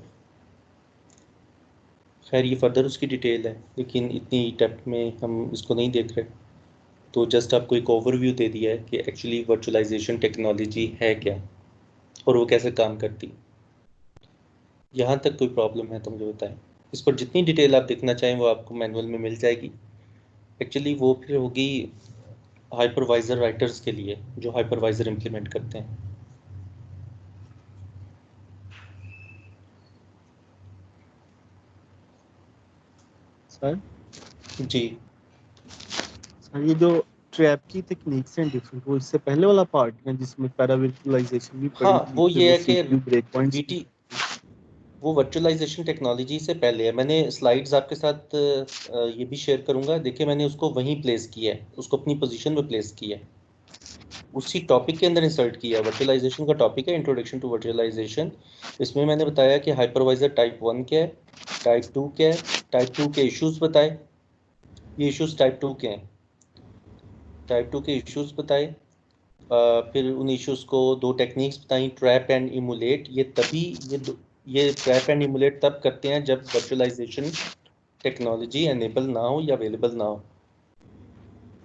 खैर ये फर्दर उसकी डिटेल है, लेकिन इतनी डेप्थ में हम इसको नहीं देख रहे। तो जस्ट आपको एक ओवरव्यू दे दिया है कि एक्चुअली वर्चुअलाइजेशन टेक्नोलॉजी है क्या और वो कैसे काम करती है। यहाँ तक कोई प्रॉब्लम है तो मुझे बताएं। इस पर जितनी डिटेल आप देखना चाहें वो आपको मैनुअल में मिल जाएगी। एक्चुअली वो फिर होगी हाइपरवाइजर राइटर्स के लिए जो हाइपरवाइजर इम्प्लीमेंट करते हैं। सर जी सर ये जो ट्रैप की टेक्निक्स हैं डिफरेंट, वो इससे पहले वाला पार्ट है जिसमें पैराविजुअलाइजेशन भी पड़ी हाँ, थी, वो फिर ये वो है कि सीपीयू ब्रेक पॉइंट्स। वीटी वो वर्चुअलाइजेशन टेक्नोलॉजी से पहले है। मैंने स्लाइड्स आपके साथ ये भी शेयर करूंगा, देखिए मैंने उसको वहीं प्लेस किया है, उसको अपनी पोजीशन में प्लेस किया है, उसी टॉपिक के अंदर इंसर्ट किया है। वर्चुअलाइजेशन का टॉपिक है इंट्रोडक्शन टू वर्चुअलाइजेशन। इसमें मैंने बताया कि हाइपरवाइजर टाइप 1 क्या है, टाइप 2 क्या है, टाइप 2 के इश्यूज बताए, ये इश्यूज टाइप 2 के हैं, टाइप 2 के इश्यूज बताए। फिर उन इश्यूज को दो टेक्निक्स बताई, ट्रैप एंड इमुलेट। ये ट्रैप एंड इमुलेट तब करते हैं जब वर्चुअलाइजेशन टेक्नोलॉजी एनेबल ना हो या अवेलेबल ना हो।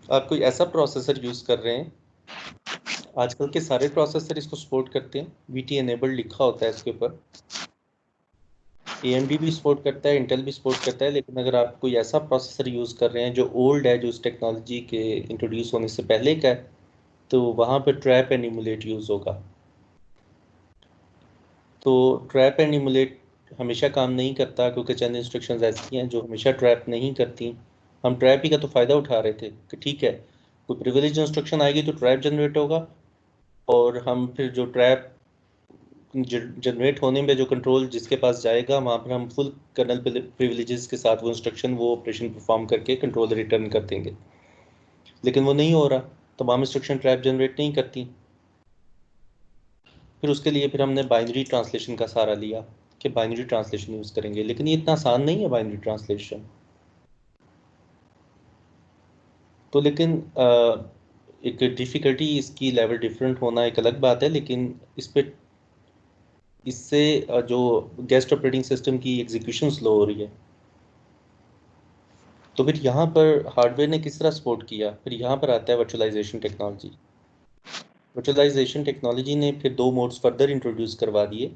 आप कोई ऐसा प्रोसेसर यूज कर रहे हैं, आजकल के सारे प्रोसेसर इसको सपोर्ट करते हैं, वीटी एनेबल्ड लिखा होता है इसके ऊपर। AMD भी सपोर्ट करता है, इंटेल भी सपोर्ट करता है, लेकिन अगर आप कोई ऐसा प्रोसेसर यूज कर रहे हैं जो ओल्ड है, जो उस टेक्नोलॉजी के इंट्रोड्यूस होने से पहले का है, तो वहाँ पर ट्रैप एंड इमुलेट यूज होगा। तो ट्रैप एंड इमुलेट हमेशा काम नहीं करता, क्योंकि चंद इंस्ट्रक्शंस ऐसी हैं जो हमेशा ट्रैप नहीं करती। हम ट्रैप ही का तो फ़ायदा उठा रहे थे कि ठीक है कोई प्रिविलेज इंस्ट्रक्शन आएगी तो ट्रैप जनरेट होगा, और हम फिर जो ट्रैप जनरेट होने में जो कंट्रोल जिसके पास जाएगा वहाँ पर हम फुल कर्नल प्रिविलेजेस के साथ वो इंस्ट्रक्शन वो ऑपरेशन परफॉर्म करके कंट्रोल रिटर्न कर देंगे। लेकिन वो नहीं हो रहा, तमाम इंस्ट्रक्शन ट्रैप जनरेट नहीं करती। फिर उसके लिए फिर हमने बाइनरी ट्रांसलेशन का सहारा लिया कि बाइनरी ट्रांसलेशन यूज़ करेंगे, लेकिन ये इतना आसान नहीं है बाइनरी ट्रांसलेशन। तो लेकिन एक डिफ़िकल्टी इसकी लेवल डिफरेंट होना एक अलग बात है, लेकिन इससे जो गेस्ट ऑपरेटिंग सिस्टम की एग्जीक्यूशन स्लो हो रही है। तो फिर यहाँ पर हार्डवेयर ने किस तरह सपोर्ट किया, फिर यहाँ पर आता है वर्चुअलाइजेशन टेक्नोलॉजी। वर्चुअलाइजेशन टेक्नोलॉजी ने फिर दो मोड्स फर्दर इंट्रोड्यूस करवा दिए,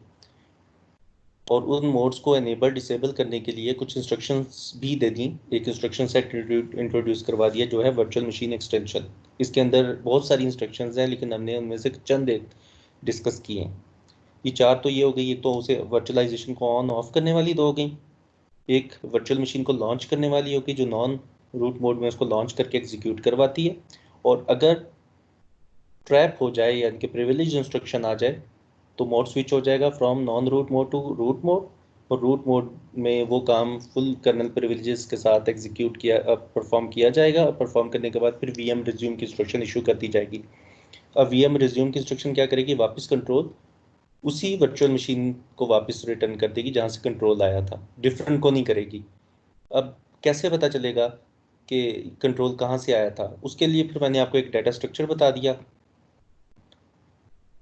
और उन मोड्स को एनेबल डिसेबल करने के लिए कुछ इंस्ट्रक्शंस भी दे दी। एक इंस्ट्रक्शन सेट इंट्रोड्यूस करवा दिया जो है वर्चुअल मशीन एक्सटेंशन। इसके अंदर बहुत सारी इंस्ट्रक्शंस हैं, लेकिन हमने उनमें से चंद डिस्कस किए हैं। ये चार तो ये हो गई, एक तो उसे वर्चुअलाइजेशन को ऑन ऑफ करने वाली दो हो गई, एक वर्चुअल मशीन को लॉन्च करने वाली होगी जो नॉन रूट मोड में उसको लॉन्च करके एग्जीक्यूट करवाती है, और अगर ट्रैप हो जाए यानी कि प्रिविलेज इंस्ट्रक्शन आ जाए तो मोड स्विच हो जाएगा from non root mode to root mode, और रूट मोड में वो काम फुल कर्नल प्रिविलेजेस के साथ एग्जीक्यूट किया परफॉर्म किया जाएगा, और परफॉर्म करने के बाद फिर वीएम रिज्यूम की इंस्ट्रक्शन इशू कर दी जाएगी। अब वीएम रिज्यूम की इंस्ट्रक्शन क्या करेगी, वापस कंट्रोल उसी वर्चुअल मशीन को वापस रिटर्न कर देगी जहाँ से कंट्रोल आया था, डिफरेंट को नहीं करेगी। अब कैसे पता चलेगा कि कंट्रोल कहाँ से आया था, उसके लिए फिर मैंने आपको एक डाटा स्ट्रक्चर बता दिया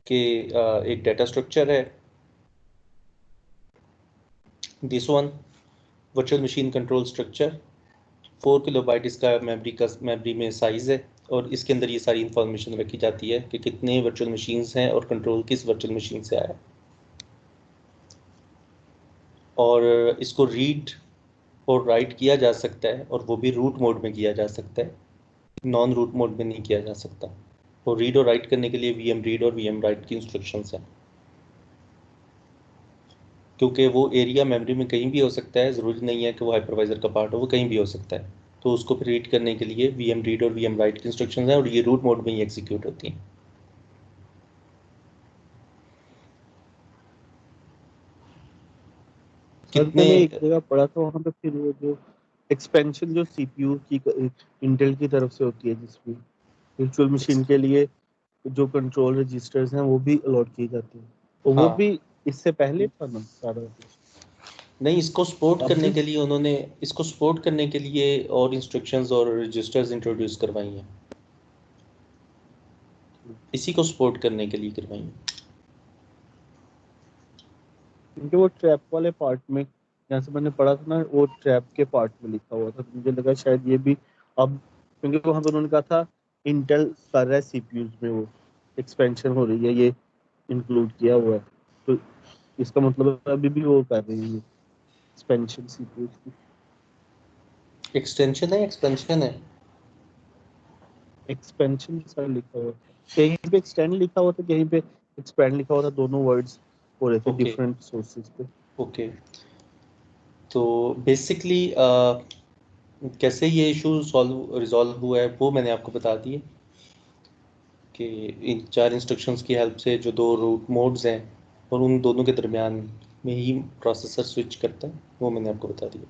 कि एक डाटा स्ट्रक्चर है this one, virtual machine control structure. 4 kilobyte इसका मेमोरी में साइज़ है, और इसके अंदर ये सारी इंफॉर्मेशन रखी जाती है कि कितने वर्चुअल मशीन्स हैं और कंट्रोल किस वर्चुअल मशीन से आया, और इसको रीड और राइट किया जा सकता है, और वो भी रूट मोड में किया जा सकता है, नॉन रूट मोड में नहीं किया जा सकता। और रीड और राइट करने के लिए वीएम रीड और वीएम राइट की इंस्ट्रक्शंस हैं, क्योंकि वो एरिया मेमोरी में कहीं भी हो सकता है, ज़रूरी नहीं है कि वो हाइपरवाइज़र का पार्ट हो, वो कहीं भी हो सकता है। तो उसको फिर रीड करने के लिए VM रीड और VM राइट की इंस्ट्रक्शंस हैं और ये रूट मोड में ही एग्जीक्यूट होती हैं। सर कितने मैंने एक जगह पढ़ा था वहाँ पे फिर वो जो एक्सपेंशन जो सीपीयू की इंटेल की तरफ से होती है जिसमें वर्चुअल मशीन के लिए जो कंट्रोल रजिस्टर्स हैं वो भी अलॉट किए जाते हैं, तो वो हाँ भी इससे पहले था ना सारा कुछ? नहीं, इसको सपोर्ट अब करने भी के लिए उन्होंने इसको सपोर्ट करने के लिए और इंस्ट्रक्शंस और रजिस्टर्स इंट्रोड्यूस करवाई हैं, इसी को सपोर्ट करने के लिए करवाई हैं। क्योंकि वो ट्रैप वाले पार्ट में जहाँ से मैंने पढ़ा था ना, वो ट्रैप के पार्ट में लिखा हुआ था, तो मुझे लगा शायद ये भी अब, क्योंकि वहाँ पर उन्होंने कहा था इंटेल कर रहा है सीपीयूज में वो एक्सपेंशन हो रही है, ये इंक्लूड किया हुआ है, तो इसका मतलब अभी भी वो कर रहे हैं ये एक्सपेंशन सीपीयूज की। एक्सटेंशन है, एक्सपेंशन है। एक्सपेंशन सर लिखा हुआ था, कहीं पे एक्सटेंड लिखा हुआ था, कहीं पे एक्सपेंड लिखा हुआ था, दोनों वर्ड्स हो रहे थे ओके डिफरेंट सोर्सेज पे। ओके। तो बेसिकली कैसे ये इशू रिजॉल्व हुआ है वो मैंने आपको बता दिए कि इन 4 इंस्ट्रक्शंस की हेल्प से जो 2 रूट मोड्स हैं और उन दोनों के दरमियान में ही प्रोसेसर स्विच करता है, वो मैंने आपको बता दिया।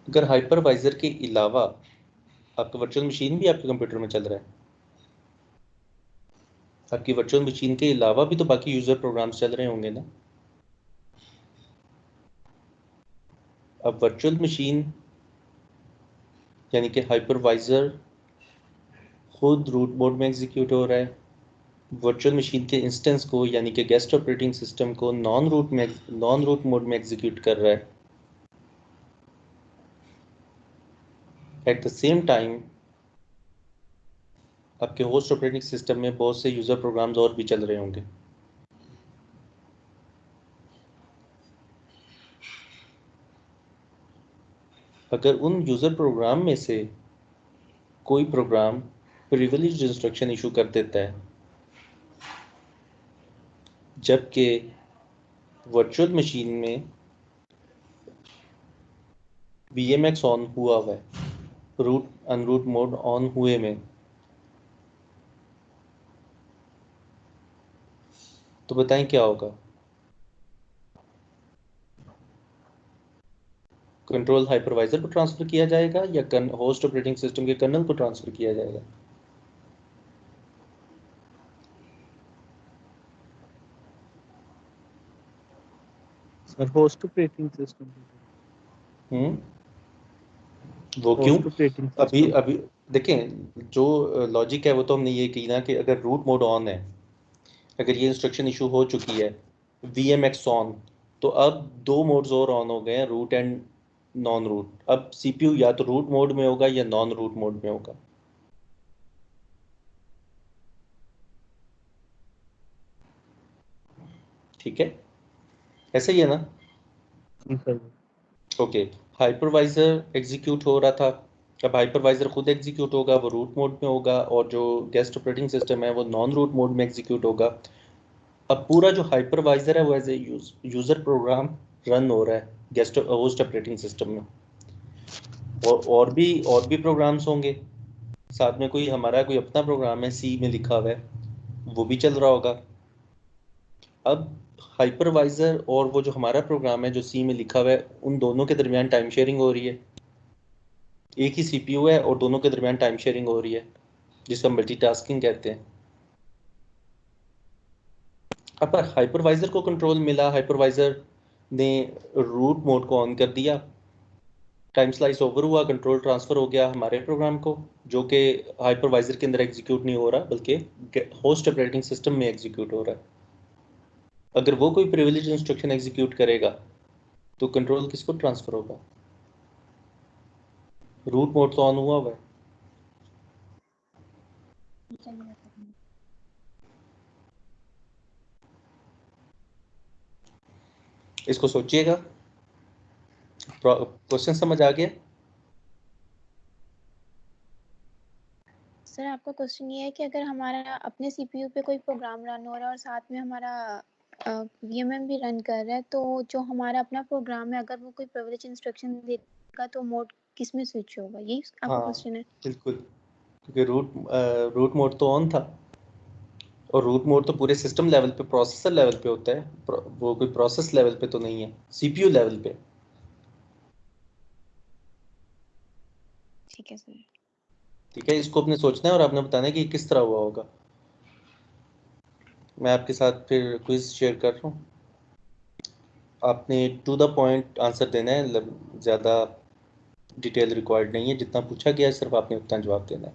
अगर हाइपरवाइजर के अलावा आपका वर्चुअल मशीन भी आपके कंप्यूटर में चल रहा है, आपकी वर्चुअल मशीन के अलावा भी तो बाकी यूज़र प्रोग्राम्स चल रहे होंगे ना। अब वर्चुअल मशीन यानी कि हाइपरवाइजर खुद रूट मोड में एग्जीक्यूट हो रहा है, वर्चुअल मशीन के इंस्टेंस को यानी कि गेस्ट ऑपरेटिंग सिस्टम को नॉन रूट मोड में एग्जीक्यूट कर रहा है। एट द सेम टाइम आपके होस्ट ऑपरेटिंग सिस्टम में बहुत से यूज़र प्रोग्राम्स और भी चल रहे होंगे। अगर उन यूज़र प्रोग्राम में से कोई प्रोग्राम प्रिविलेज्ड इंस्ट्रक्शन इशू कर देता है जबकि वर्चुअल मशीन में VMX ऑन हुआ हुआ है, रूट अनरूट मोड ऑन हुए में, तो बताएं क्या होगा? कंट्रोल हाइपरवाइजर को ट्रांसफ़र किया जाएगा या होस्ट ऑपरेटिंग सिस्टम के कर्नल को ट्रांसफ़र किया जाएगा? सर होस्ट ऑपरेटिंग सिस्टम, हम्म वो क्यों? होस्ट ऑपरेटिंग अभी सिस्टम। अभी देखें, जो लॉजिक है वो तो हमने ये की ना कि अगर रूट मोड ऑन है, अगर ये इंस्ट्रक्शन इशू हो चुकी है VMX ऑन, तो अब 2 मोड्स और ऑन हो गए हैं, रूट एंड नॉन रूट। अब CPU या तो रूट मोड में होगा या नॉन रूट मोड में होगा। ठीक है, ऐसे ही है ना? जी सर। ओके, हाइपरवाइजर एग्जीक्यूट हो रहा था, अब हाइपरवाइजर खुद एग्जीक्यूट होगा, वो रूट मोड में होगा, और जो गेस्ट ऑपरेटिंग सिस्टम है वो नॉन रूट मोड में एग्जीक्यूट होगा। अब पूरा जो हाइपरवाइजर है वो as a user program run हो रहा है गेस्ट होस्ट ऑपरेटिंग सिस्टम में, और भी प्रोग्राम्स होंगे साथ में, कोई हमारा कोई अपना प्रोग्राम है सी में लिखा हुआ है वो भी चल रहा होगा। अब हाइपरवाइजर और वो जो हमारा प्रोग्राम है जो सी में लिखा हुआ है, उन दोनों के दरमियान टाइम शेयरिंग हो रही है। एक ही CPU है और दोनों के दरमियान टाइम शेयरिंग हो रही है, जिसको मल्टीटास्किंग कहते हैं। अब हाइपरवाइजर को कंट्रोल मिला, हाइपरवाइजर ने रूट मोड को ऑन कर दिया, टाइम स्लाइस ओवर हुआ, कंट्रोल ट्रांसफ़र हो गया हमारे प्रोग्राम को, जो कि हाइपरवाइजर के अंदर एग्जीक्यूट नहीं हो रहा बल्कि होस्ट ऑपरेटिंग सिस्टम में एग्जीक्यूट हो रहा है। अगर वो कोई प्रिविलेज इंस्ट्रक्शन एग्जीक्यूट करेगा तो कंट्रोल किसको ट्रांसफ़र होगा? रूट मोड तो ऑन हुआ हुआ है। इसको सोचिएगा, क्वेश्चन समझ आ गया? सर आपका क्वेश्चन ये है कि अगर हमारा अपने CPU पे कोई प्रोग्राम रन हो रहा है और साथ में हमारा VMM भी रन कर रहा है, तो जो हमारा अपना प्रोग्राम है अगर वो कोई प्रिविलेज इंस्ट्रक्शन देगा तो मोड किस में स्विच होगा, यही आपका हाँ क्वेश्चन है? बिल्कुल, क्योंकि रूट मोड तो ऑन था, और रूट मोड तो पूरे सिस्टम लेवल पे, प्रोसेसर लेवल पे होता है, वो कोई प्रोसेस लेवल पे तो नहीं है, CPU लेवल पे। ठीक है सर। ठीक है, इसको आपने सोचना है और आपने बताना है कि किस तरह हुआ होगा। मैं आपके साथ फिर क्विज शेयर कर रहा हूँ, आपने टू द पॉइंट आंसर देना है, ज़्यादा डिटेल रिक्वायर्ड नहीं है, जितना पूछा गया है सिर्फ आपने उतना जवाब देना है।